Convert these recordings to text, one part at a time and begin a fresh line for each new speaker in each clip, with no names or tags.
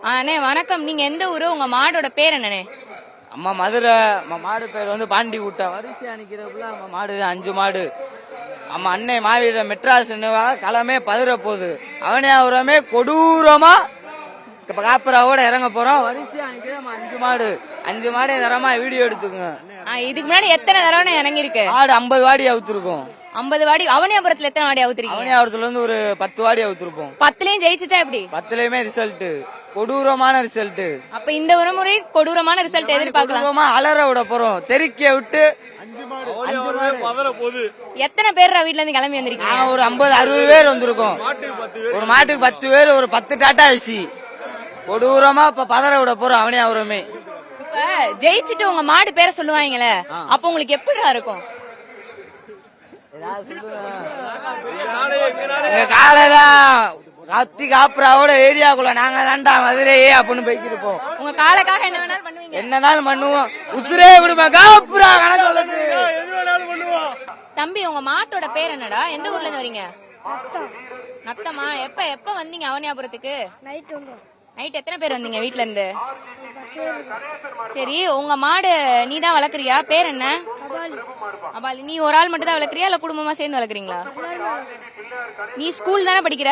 அண்ணே வணக்கம். நீங்க எந்த ஊரு? உங்க மாடோட பேர் என்னண்ணே?
அம்மா மதுரை. அம்மா மாடு பேர் வந்து பாண்டி கூட்டா. வரிசையா நிக்கிறப்பல அம்மா மாடு 5 மாடு. அம்மா அன்னை மாவீர மெட்ராஸ் களமே பதுற போகுது. அவனே கொடூரமா இப்ப காப்பராவோட இறங்க போறோம். வரிசையா நிக்கிற 5 மாடு. 5 மாடே தரமா வீடியோ எடுத்துக்குங்க.
இதுக்கு முன்னாடி எத்தனை தடவை இறங்கி இருக்கு?
மாடு 50 வாடி அவுத்திருக்கும்.
50 வாடி. அவனியாபுரத்துல எத்தனை வாடி அவுத்துறீங்க?
அவனியாபுரத்துல இருந்து ஒரு 10 வாடி அவுத்திருப்போம்.
10லயும் ஜெயிச்சுட்டா எப்படி?
10லயுமே ரிசல்ட் கொடூரமான ரிசல்ட்.
அப்ப இந்த ஒரு முறை கொடூரமான ரிசல்ட் எதிர்பார்க்கலாம்.
அலற விட போறோம். தெருக்கிய விட்டு
எத்தனை பேர் வீட்ல இருந்து கிளம்பி வந்திருக்கீங்க?
ஒரு 50-60 பேர் வந்திருக்கோம். ஒரு மாட்டுக்கு 10 பேர், ஒரு 10 டாட்டா ஏசி. கொடூரமா இப்ப பதற விட போறோம். அவனியாபுரமே
இப்ப ஜெயிச்சுட்டு உங்க மாடு பேரை சொல்லுவாங்களே, அப்ப உங்களுக்கு எப்படிடா இருக்கும்?
காலைதான் கத்தி காப்புறாவோட ஏரியாக்குள்ள நாங்க தாண்டா மதுரையே அப்படின்னு போய்க்கிருப்போம்.
உங்க காலக்காக என்ன வேணாலும் பண்ணுவீங்க?
என்னனாலும் பண்ணுவோம். உசுரே விடுமா காப்புறா கணக்கு.
தம்பி, உங்க மாட்டோட பேர் என்னடா? எந்த ஊர்ல இருந்து வரீங்க? நத்தமா. எப்ப வந்தீங்க அவனியாபுரத்துக்கு? நைட் எத்தனை பேர் வந்தீங்க வீட்ல இருந்து? சரி, உங்க மாடு நீ தான் வளர்க்குறியா? பேர் என்ன? அபாலி. நீ ஒரு ஆள் மட்டும் தான் வளர்க்குறியா இல்ல குடும்பமா சேர்ந்து வளர்க்குறீங்களா? நீ ஸ்கூல் தானே படிக்கிற?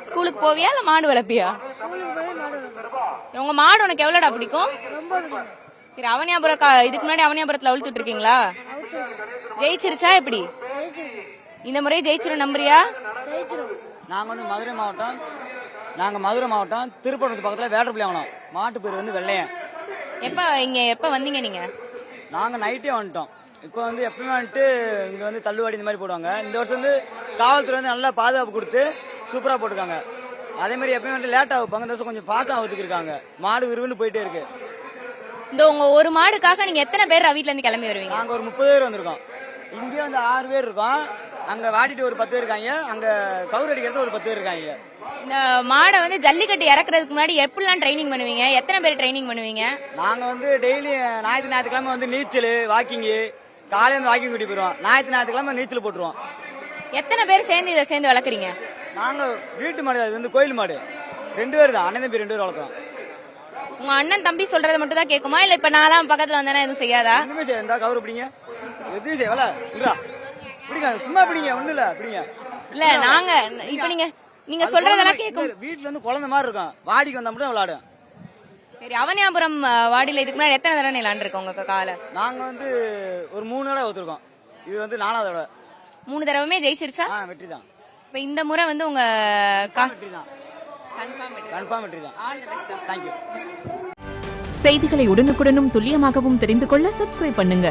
ஸ்கூலுக்கு போவியா இல்ல மாடு வளர்ப்பியா? உங்க மாடு உனக்கு எவ்வளவுடா பிடிக்கும்? சரி, அவனியாபுரம் இதுக்கு முன்னாடி அவனியாபுரத்துல அழுத்துட்டு இருக்கீங்களா? ஜெயிச்சிருச்சா எப்படி? இந்த முறை ஜெயிச்சிரும் நம்புறியா?
நாங்க வந்து மதுரை மாவட்டம் திருப்பணத்து பக்கத்துல வேடப்பிள்ளையாங்கணும். மாட்டு பேர் வந்து வெள்ளையன்.
எப்ப வந்தீங்க நீங்க?
நாங்க நைட்டே வந்துட்டோம். இப்ப வந்து எப்பவுமே வந்துட்டு இங்க வந்து தள்ளுவாடி இந்த மாதிரி போடுவாங்க. இந்த வருஷம் வந்து காவல்துறை வந்து நல்லா பாதுகாப்பு கொடுத்து சூப்பரா போட்டிருக்காங்க. அதே மாதிரி எப்பவுமே வந்து லேட்டா வைப்பாங்க. இந்த வருஷம் கொஞ்சம் ஃபாஸ்டா ஒத்துக்கிருக்காங்க. மாடு விறுவிறுன்னு போயிட்டே இருக்கு.
இந்த உங்க ஒரு மாடுக்காக நீங்க எத்தனை பேர் வீட்ல இருந்து கிளம்பி வருவீங்க?
நாங்க ஒரு 30 பேர் வந்திருக்கோம். இங்கே வந்து 6 பேர் இருக்கோம். அங்க வாடிட்டு ஒரு 10 பேர் இருக்காங்க. அங்க கவுர் அடிக்கிறது ஒரு 10 பேர் இருக்காங்க.
இந்த மாடை வந்து ஜல்லிக்கட்டு இறக்குறதுக்கு முன்னாடி எப்படிலாம் ட்ரைனிங் பண்ணுவீங்க? எத்தனை பேர் ட்ரைனிங் பண்ணுவீங்க?
நாங்க வந்து டெய்லி ஞாயிற்றுக்கிழமை வந்து நீச்சல் வாக்கிங்கு, காலையில வந்து வாக்கிங் கூட்டி போயிருவோம். ஞாயிற்றுக்கிழமை நீச்சல் போட்டுருவோம்.
எத்தனை பேர் சேர்ந்து வளர்க்குறீங்க?
நாங்க வீட்டு மாடு, அது வந்து கோயில் மாடு. 2 பேர் தான். அண்ணன் தம்பி 2 பேர் வளர்க்குறோம்.
உங்க அண்ணன் தம்பி சொல்றதை மட்டும் தான் கேட்குமா இல்ல இப்ப நான்லாம் பக்கத்துல வந்தேன்னா எதுவும் செய்யாதா?
எதுவுமே செய்ய கவுரு பிடிங்க, எதுவும் செய்யல. பிடிங்க, சும்மா பிடிங்க, ஒண்ணு இல்ல பிடிங்க.
இல்ல நாங்க இப்ப நீங்க சொல்றதெல்லாம் கேட்கும்.
வீட்டுல இருந்து குழந்தை மாதிரி இருக்கும். வாடிக்கு வந்தா மட்டும் விளையாடும்.
சரி, அவனியாபுரம் வாடியில இதுக்கு முன்னாடி எத்தனை தடவை விளையாண்டுருக்கோம் உங்க காலை?
நாங்க வந்து ஒரு 3 தடவை ஒத்துருக்கோம். இது வந்து 4வது தடவை.
3 தடவைமே ஜெயிச்சிருச்சா?
வெற்றி தான்.
இப்ப இந்த முறை வந்து உங்க
வெற்றி தான். கன்ஃபார்ம் வெற்றி தான்.
செய்திகளை உடனுக்குடனும் துல்லியமாகவும் தெரிந்து கொள்ள சப்ஸ்கிரைப் பண்ணுங்க.